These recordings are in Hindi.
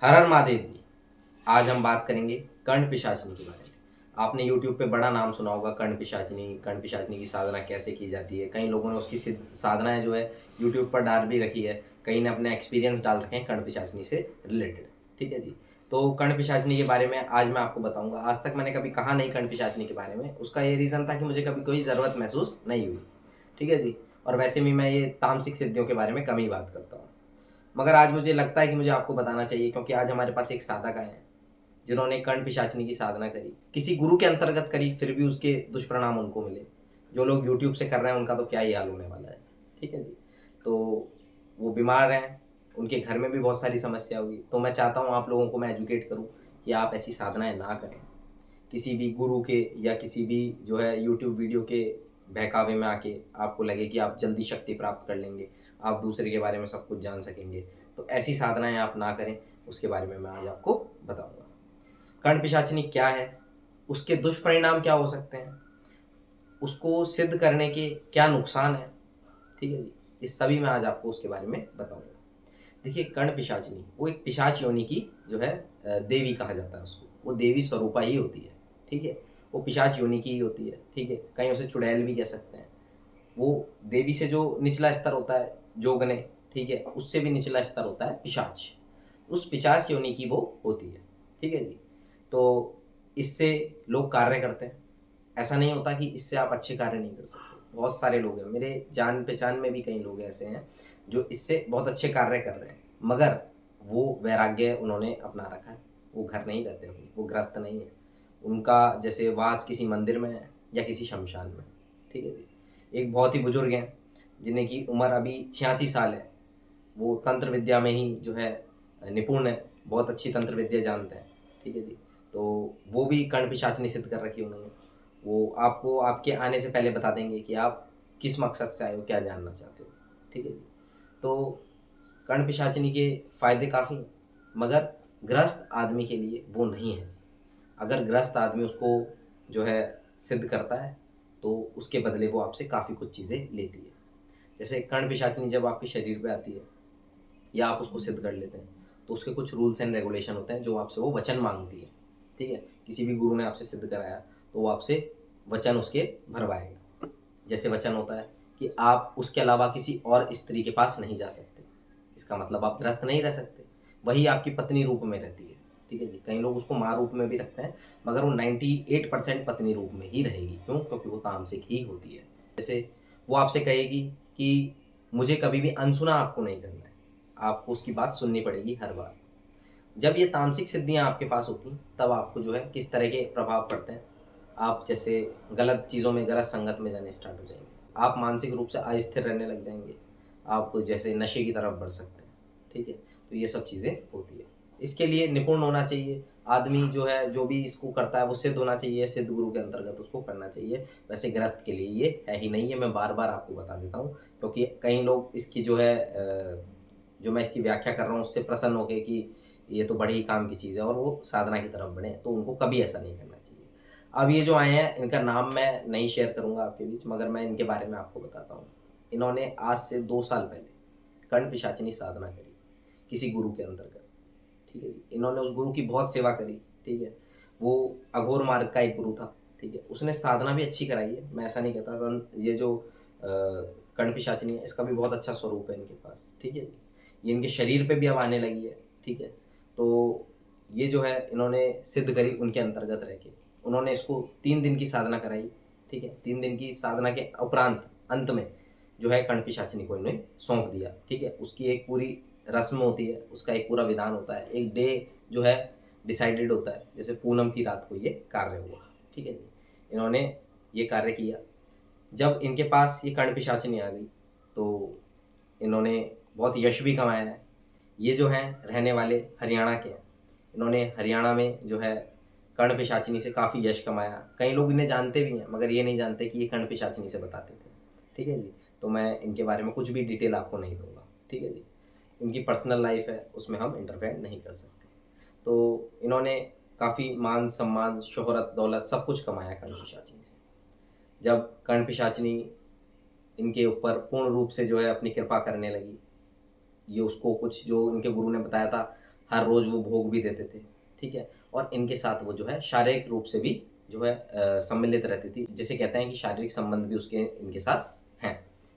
हर हर महादेव जी। आज हम बात करेंगे कर्ण पिशाचनी के बारे में। आपने यूट्यूब पे बड़ा नाम सुना होगा कर्ण पिशाचनी की साधना कैसे की जाती है। कई लोगों ने उसकी साधनाएं जो है यूट्यूब पर डाल भी रखी है। कई ने अपने एक्सपीरियंस डाल रखे हैं कर्ण पिशाचनी से रिलेटेड। ठीक है जी। तो कर्ण पिशाचनी के बारे में आज मैं आपको बताऊंगा। आज तक मैंने कभी कहा नहीं कर्ण पिशाचनी के बारे में। उसका ये रीज़न था कि मुझे कभी कोई ज़रूरत महसूस नहीं हुई। ठीक है जी। और वैसे भी मैं ये तामसिक सिद्धियों के बारे में कम ही बात करता हूँ, मगर आज मुझे लगता है कि मुझे आपको बताना चाहिए, क्योंकि आज हमारे पास एक साधक आए हैं जिन्होंने कर्ण पिशाचनी की साधना करी, किसी गुरु के अंतर्गत करी, फिर भी उसके दुष्परिणाम उनको मिले। जो लोग यूट्यूब से कर रहे हैं उनका तो क्या ही हाल होने वाला है। ठीक है जी। तो वो बीमार हैं, उनके घर में भी बहुत सारी समस्या हुई। तो मैं चाहता हूँ आप लोगों को मैं एजुकेट करूँ कि आप ऐसी साधनाएं ना करें। किसी भी गुरु के या किसी भी जो है यूट्यूब वीडियो के बहकावे में आके आपको लगे कि आप जल्दी शक्ति प्राप्त कर लेंगे, आप दूसरे के बारे में सब कुछ जान सकेंगे, तो ऐसी साधनाएं आप ना करें। उसके बारे में मैं आज आपको बताऊंगा। कर्ण पिशाचिनी क्या है, उसके दुष्परिणाम क्या हो सकते हैं, उसको सिद्ध करने के क्या नुकसान है। ठीक है जी। इस सभी मैं आज आपको उसके बारे में बताऊंगा। देखिए, कर्ण पिशाचिनी वो एक पिशाच योनि की जो है देवी कहा जाता है उसको। वो देवी स्वरूपा ही होती है। ठीक है। वो पिशाच योनि की ही होती है। ठीक है। कहीं उसे चुड़ैल भी कह सकते हैं। वो देवी से जो निचला स्तर होता है जोगने, ठीक है, उससे भी निचला स्तर होता है पिशाच। उस पिशाच योनि की वो होती है। ठीक है जी। तो इससे लोग कार्य करते हैं। ऐसा नहीं होता कि इससे आप अच्छे कार्य नहीं कर सकते। बहुत सारे लोग हैं, मेरे जान पहचान में भी कई लोग ऐसे हैं जो इससे बहुत अच्छे कार्य कर रहे हैं, मगर वो वैराग्य उन्होंने अपना रखा है। वो घर नहीं रहते, वो गृहस्थ नहीं है। उनका जैसे वास किसी मंदिर में है या किसी शमशान में। ठीक है जी। एक बहुत ही बुजुर्ग हैं जिन्हें की उम्र अभी 86 साल है। वो तंत्र विद्या में ही जो है निपुण है, बहुत अच्छी तंत्र विद्या जानते हैं। ठीक है जी। तो वो भी कर्ण पिशाच निषिद्ध कर रखी उन्होंने। वो आपको आपके आने से पहले बता देंगे कि आप किस मकसद से आए हो, क्या जानना चाहते हो। ठीक है जी। तो कर्ण पिशाचिनी के फायदे काफ़ी हैं, मगर गृहस्थ आदमी के लिए वो नहीं है। अगर गृहस्थ आदमी उसको जो है सिद्ध करता है तो उसके बदले वो आपसे काफ़ी कुछ चीज़ें लेती है। जैसे कर्ण पिशाचिनी जब आपके शरीर पे आती है या आप उसको सिद्ध कर लेते हैं, तो उसके कुछ रूल्स एंड रेगुलेशन होते हैं जो आपसे वो वचन मांगती है। ठीक है। किसी भी गुरु ने आपसे सिद्ध कराया तो वो आपसे वचन उसके भरवाएगा। जैसे वचन होता है कि आप उसके अलावा किसी और स्त्री के पास नहीं जा सकते। इसका मतलब आप ग्रस्त नहीं रह सकते। वही आपकी पत्नी रूप में रहती है। ठीक है जी। कई लोग उसको माँ रूप में भी रखते हैं, मगर वो 98% पत्नी रूप में ही रहेगी। क्यों? क्योंकि वो तामसिक ही होती है। जैसे वो आपसे कहेगी कि मुझे कभी भी अनसुना आपको नहीं करना है, आपको उसकी बात सुननी पड़ेगी हर बार। जब ये तामसिक सिद्धियाँ आपके पास होती तब आपको जो है किस तरह के प्रभाव पड़ते हैं। आप जैसे गलत चीज़ों में, गलत संगत में जाने स्टार्ट हो जाएंगे। आप मानसिक रूप से अस्थिर रहने लग जाएंगे। आप जैसे नशे की तरफ बढ़ सकते हैं। ठीक है। तो ये सब चीज़ें होती है। इसके लिए निपुण होना चाहिए आदमी, जो है जो भी इसको करता है वो सिद्ध होना चाहिए, सिद्ध गुरु के अंतर्गत उसको करना चाहिए। वैसे गृहस्थ के लिए ये है ही नहीं है, मैं बार बार आपको बता देता हूँ। क्योंकि कई लोग इसकी जो है जो मैं इसकी व्याख्या कर रहा हूँ उससे प्रसन्न हो गए कि ये तो बड़े ही काम की चीज़ है और वो साधना की तरफ बढ़े, तो उनको कभी ऐसा नहीं करना चाहिए। अब ये जो आए हैं इनका नाम मैं नहीं शेयर करूँगा आपके बीच, मगर मैं इनके बारे में आपको बताता हूँ। इन्होंने आज से 2 साल पहले कर्ण पिशाचिनी साधना करी किसी गुरु के अंतर्गत। ठीक है जी। इन्होंने उस गुरु की बहुत सेवा करी। ठीक है। वो अघोर मार्ग का एक गुरु था। ठीक है। उसने साधना भी अच्छी कराई है, मैं ऐसा नहीं कहता। ये जो कर्ण पिशाचिनी है इसका भी बहुत अच्छा स्वरूप है इनके पास। ठीक है जी। ये इनके शरीर पे भी अब आने लगी है। ठीक है। तो ये जो है इन्होंने सिद्ध करी उनके अंतर्गत रह के। उन्होंने इसको 3 दिन की साधना कराई। ठीक है। 3 दिन की साधना के उपरांत अंत में जो है कर्ण पिशाचिनी को इन्हें सौंप दिया। ठीक है। उसकी एक पूरी रस्म होती है, उसका एक पूरा विधान होता है, एक डे जो है डिसाइडेड होता है। जैसे पूनम की रात को ये कार्य हुआ। ठीक है जी। इन्होंने ये कार्य किया। जब इनके पास ये कर्ण पिशाचिनी आ गई तो इन्होंने बहुत यश भी कमाया है। ये जो हैं रहने वाले हरियाणा के हैं। इन्होंने हरियाणा में जो है कर्ण पिशाचिनी से काफ़ी यश कमाया। कई लोग इन्हें जानते भी हैं, मगर ये नहीं जानते कि ये कर्ण पिशाचिनी से बताते थे। ठीक है जी। तो मैं इनके बारे में कुछ भी डिटेल आपको नहीं दूंगा। ठीक है जी। इनकी पर्सनल लाइफ है, उसमें हम इंटरफेयर नहीं कर सकते। तो इन्होंने काफ़ी मान सम्मान, शोहरत, दौलत सब कुछ कमाया कर्ण पिशाचिनी से। जब कर्ण पिशाचिनी इनके ऊपर पूर्ण रूप से जो है अपनी कृपा करने लगी, ये उसको कुछ जो इनके गुरु ने बताया था हर रोज़ वो भोग भी देते थे, ठीक है? और इनके साथ वो जो है शारीरिक रूप से भी जो है सम्मिलित रहती थी, जिसे कहते हैं कि शारीरिक संबंध भी उसके इनके साथ हैं,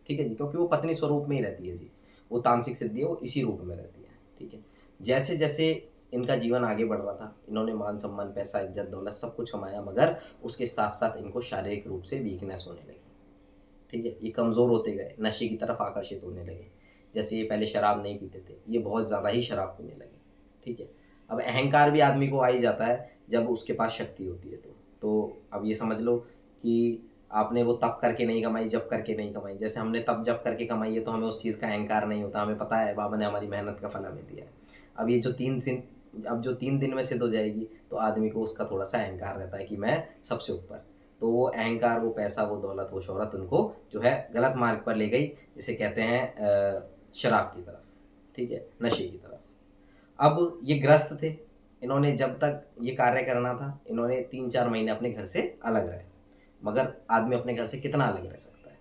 ठीक है जी? क्योंकि वो पत्नी स्वरूप में ही रहती है जी, वो तामसिक सिद्धि है, वो इसी रूप में रहती है, ठीक है? जैसे-जैसे इनका जीवन आगे बढ़ रहा था, इन्होंने मान-सम्मान, पैसा, इज़्ज़त, दौलत सब कुछ कमाया, मगर उसके साथ-साथ इनको शारीरिक रूप से वीकनेस होने लगी, ठीक है? ये कमज़ोर होते गए, नशे की तरफ आकर्षित होने लगे। जैसे ये पहले शराब नहीं पीते थे, ये बहुत ज़्यादा ही शराब पीने लगे, ठीक है? अब अहंकार भी आदमी को आ ही जाता है, जब उसके पास शक्ति होती है तो। तो अब ये समझ लो कि आपने वो तप करके नहीं कमाई, जप करके नहीं कमाई। जैसे हमने तप जप करके कमाई है, तो हमें उस चीज़ का अहंकार नहीं होता, हमें पता है बाबा ने हमारी मेहनत का फल हमें दिया है। अब ये जो 3 दिन अब जो 3 दिन में सिद्ध हो जाएगी, तो आदमी को उसका थोड़ा-सा अहंकार रहता है कि मैं सबसे ऊपर। तो वो अहंकार, वो पैसा, वो दौलत, वो शोहरत उनको जो है गलत मार्ग पर ले गई, जिसे कहते हैं शराब की तरफ, ठीक है? नशे की तरफ। अब ये ग्रस्त थे, इन्होंने जब तक ये कार्य करना था, इन्होंने 3-4 महीने अपने घर से अलग रहे, मगर आदमी अपने घर से कितना अलग रह सकता है?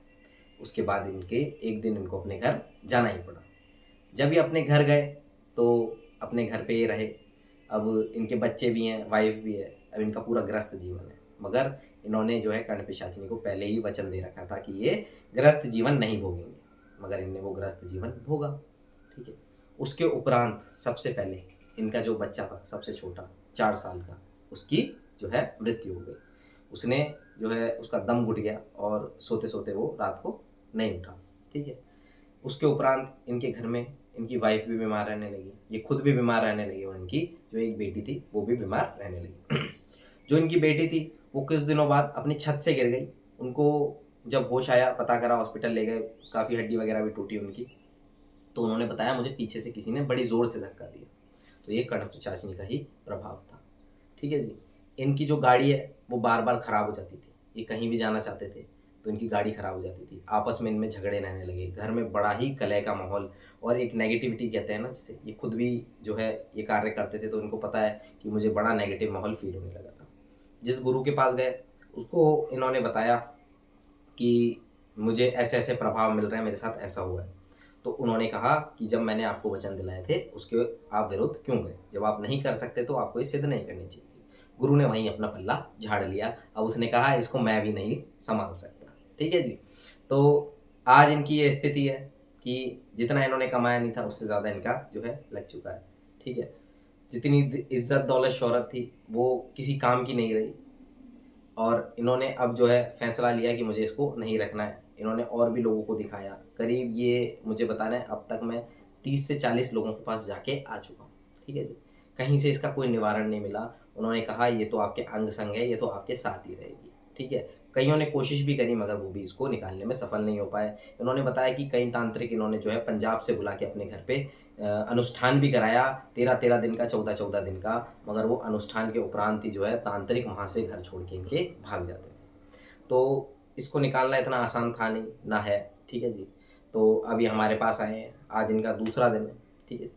उसके बाद इनके एक दिन इनको अपने घर जाना ही पड़ा। जब ये अपने घर गए, तो अपने घर पे ये रहे। अब इनके बच्चे भी हैं, वाइफ़ भी है, अब इनका पूरा गृहस्थ जीवन है। मगर इन्होंने जो है कर्णपिशाचिनी को पहले ही वचन दे रखा था कि ये गृहस्थ जीवन नहीं भोगेंगे, मगर इनने वो गृहस्थ जीवन भोगा, ठीक है? उसके उपरांत सबसे पहले इनका जो बच्चा था, सबसे छोटा 4 साल का, उसकी जो है मृत्यु हो गई। उसने जो है उसका दम घुट गया और सोते-सोते वो रात को नहीं उठा, ठीक है? उसके उपरांत इनके घर में इनकी वाइफ़ भी बीमार रहने लगी, ये खुद भी बीमार रहने लगी और इनकी जो एक बेटी थी, वो भी बीमार रहने लगी। जो इनकी बेटी थी, वो कुछ दिनों बाद अपनी छत से गिर गई। उनको जब होश आया, पता करा, हॉस्पिटल ले गए, काफ़ी हड्डी वगैरह भी टूटी उनकी। तो उन्होंने बताया मुझे पीछे से किसी ने बड़ी ज़ोर से धक्का दिया। तो ये कर्णपिशाचिनी का ही प्रभाव था। ठीक है जी। इनकी जो गाड़ी है वो बार-बार खराब हो जाती थी। ये कहीं भी जाना चाहते थे तो इनकी गाड़ी खराब हो जाती थी। आपस में इनमें झगड़े रहने लगे। घर में बड़ा ही कलह का माहौल और एक नेगेटिविटी कहते हैं ना जिसे, ये खुद भी जो है ये कार्य करते थे तो इनको पता है कि मुझे बड़ा नेगेटिव माहौल फ़ील होने लगा था। जिस गुरु के पास गए उसको इन्होंने बताया कि मुझे ऐसे-ऐसे प्रभाव मिल रहे हैं, मेरे साथ ऐसा हुआ है। तो उन्होंने कहा कि जब मैंने आपको वचन दिलाए थे, उसके आप विरुद्ध क्यों गए? जब आप नहीं कर सकते तो आपको ये सिद्ध नहीं करनी चाहिए थी। गुरु ने वहीं अपना पल्ला झाड़ लिया। अब उसने कहा इसको मैं भी नहीं सँभाल सकता। ठीक है जी? तो आज इनकी ये स्थिति है कि जितना इन्होंने कमाया नहीं था, उससे ज़्यादा इनका जो है लग चुका है। ठीक है? जितनी इज़्ज़त, दौलत, शोहरत थी, वो किसी काम की नहीं रही। और इन्होंने अब जो है फैसला लिया कि मुझे इसको नहीं रखना है। इन्होंने और भी लोगों को दिखाया। करीब ये मुझे बताना है अब तक मैं 30 से 40 लोगों के पास जाके आ चुका हूँ। ठीक है जी। कहीं से इसका कोई निवारण नहीं मिला। उन्होंने कहा ये तो आपके अंग-संग है, ये तो आपके साथ ही रहेगी। ठीक है। कइयों ने कोशिश भी करी मगर वो भी इसको निकालने में सफल नहीं हो पाए। इन्होंने बताया कि कई तांत्रिक इन्होंने जो है पंजाब से बुला के अपने घर पे अनुष्ठान भी कराया 13-13 दिन का, 14-14 दिन का, मगर वो अनुष्ठान के उपरांत ही जो है तांत्रिक वहाँ से घर छोड़ के इनके भाग जाते थे। तो इसको निकालना इतना आसान था नहीं, ना है, ठीक है जी। तो अब ये हमारे पास आए हैं, आज इनका दूसरा दिन है, ठीक है।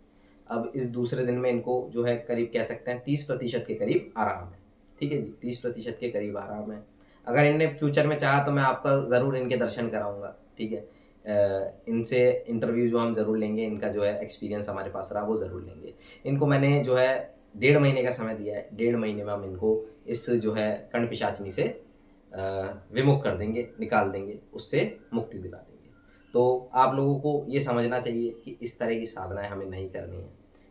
अब इस दूसरे दिन में इनको जो है करीब कह सकते हैं 30% के करीब आराम है, ठीक है जी, 30% के करीब आराम है। अगर इनने फ्यूचर में चाहा तो मैं आपका ज़रूर इनके दर्शन कराऊँगा, ठीक है। इनसे इंटरव्यू जो हम ज़रूर लेंगे, इनका जो है एक्सपीरियंस हमारे पास रहा वो ज़रूर लेंगे। इनको मैंने जो है 1.5 महीने का समय दिया है, 1.5 महीने में हम इनको इस जो है कर्ण पिशाचिनी से विमुख कर देंगे, निकाल देंगे, उससे मुक्ति दिला देंगे। तो आप लोगों को ये समझना चाहिए कि इस तरह की साधनाएँ हमें नहीं करनी है।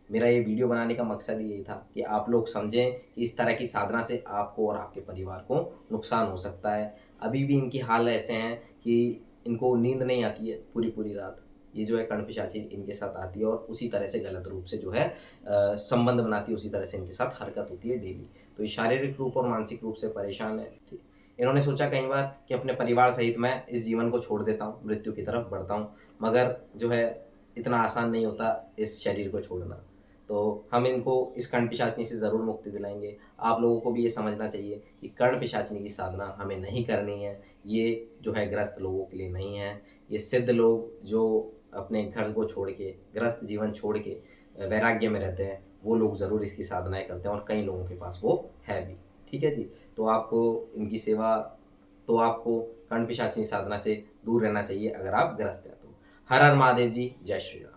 मेरा ये वीडियो बनाने का मकसद यही था कि आप लोग समझें कि इस तरह की साधना से आपको और आपके परिवार को नुकसान हो सकता है। अभी भी इनकी हाल ऐसे हैं कि इनको नींद नहीं आती है पूरी-पूरी रात। ये जो है कर्णपिशाची इनके साथ आती है और उसी तरह से गलत रूप से जो है संबंध बनाती है, उसी तरह से इनके साथ हरकत होती है डेली। तो ये शारीरिक रूप और मानसिक रूप से परेशान है। ठीक, इन्होंने सोचा कई बार कि अपने परिवार सहित मैं इस जीवन को छोड़ देता हूँ, मृत्यु की तरफ बढ़ता हूँ, मगर जो है इतना आसान नहीं होता इस शरीर को छोड़ना। तो हम इनको इस कर्ण पिशाचिनी से ज़रूर मुक्ति दिलाएँगे। आप लोगों को भी ये समझना चाहिए कि कर्ण पिशाचिनी की साधना हमें नहीं करनी है। ये जो है ग्रस्त लोगों के लिए नहीं है। ये सिद्ध लोग जो अपने घर को छोड़ के, गृहस्थ जीवन छोड़ के वैराग्य में रहते हैं, वो लोग ज़रूर इसकी साधनाएँ करते हैं और कई लोगों के पास वो है भी। ठीक है जी? तो आपको इनकी सेवा तो आपको कर्ण पिशाचिनी साधना से दूर रहना चाहिए अगर आप ग्रस्त हैं तो। हर हर महादेव जी, जय श्री राम।